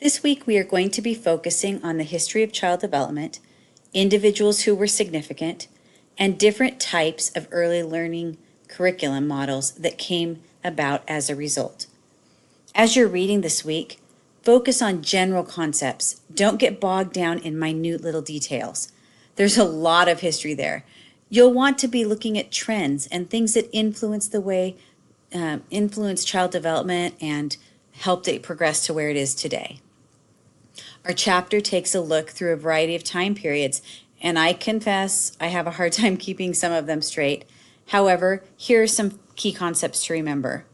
This week we are going to be focusing on the history of child development, individuals who were significant, and different types of early learning curriculum models that came about as a result. As you're reading this week, focus on general concepts. Don't get bogged down in minute little details. There's a lot of history there. You'll want to be looking at trends and things that influence the way, influence child development and helped it progress to where it is today. Our chapter takes a look through a variety of time periods, and I confess I have a hard time keeping some of them straight. However, here are some key concepts to remember.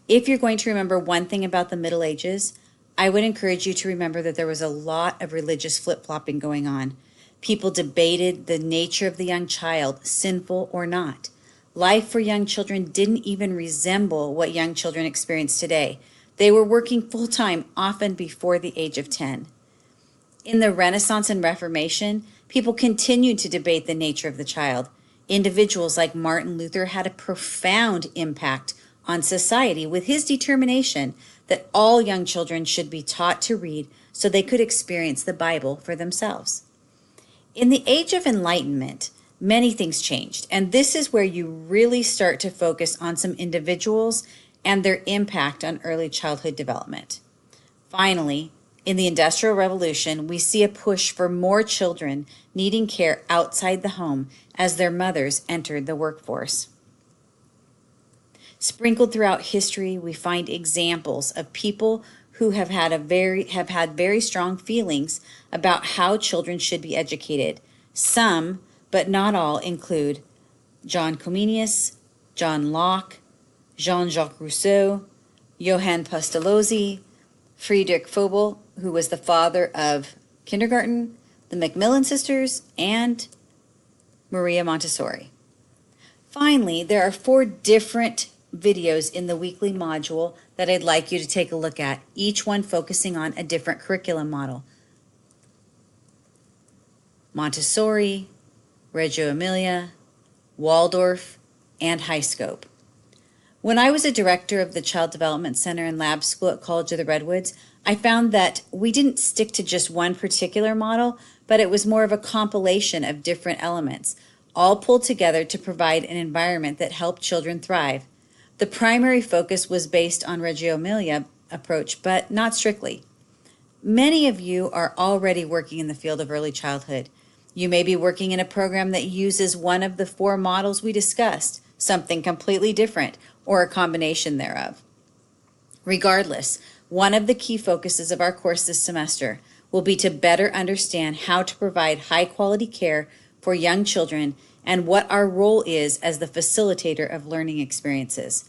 If you're going to remember one thing about the Middle Ages, I would encourage you to remember that there was a lot of religious flip-flopping going on. People debated the nature of the young child, sinful or not. Life for young children didn't even resemble what young children experience today. They were working full-time, often before the age of 10. In the Renaissance and Reformation, people continued to debate the nature of the child. Individuals like Martin Luther had a profound impact on society with his determination that all young children should be taught to read so they could experience the Bible for themselves. In the Age of Enlightenment, many things changed, and this is where you really start to focus on some individuals and their impact on early childhood development. Finally, in the Industrial Revolution, we see a push for more children needing care outside the home as their mothers entered the workforce. Sprinkled throughout history, we find examples of people who have had very strong feelings about how children should be educated. Some, but not all, include John Comenius, John Locke, Jean-Jacques Rousseau, Johann Pestalozzi, Friedrich Froebel, who was the father of kindergarten, the Macmillan sisters, and Maria Montessori. Finally, there are 4 different videos in the weekly module that I'd like you to take a look at, each one focusing on a different curriculum model. Montessori, Reggio Emilia, Waldorf, and High Scope. When I was a director of the Child Development Center and Lab School at College of the Redwoods, I found that we didn't stick to just one particular model, but it was more of a compilation of different elements, all pulled together to provide an environment that helped children thrive. The primary focus was based on Reggio Emilia approach, but not strictly. Many of you are already working in the field of early childhood. You may be working in a program that uses one of the 4 models we discussed, something completely different, or a combination thereof. Regardless, one of the key focuses of our course this semester will be to better understand how to provide high-quality care for young children and what our role is as the facilitator of learning experiences.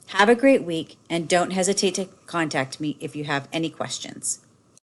Have a great week, and don't hesitate to contact me if you have any questions.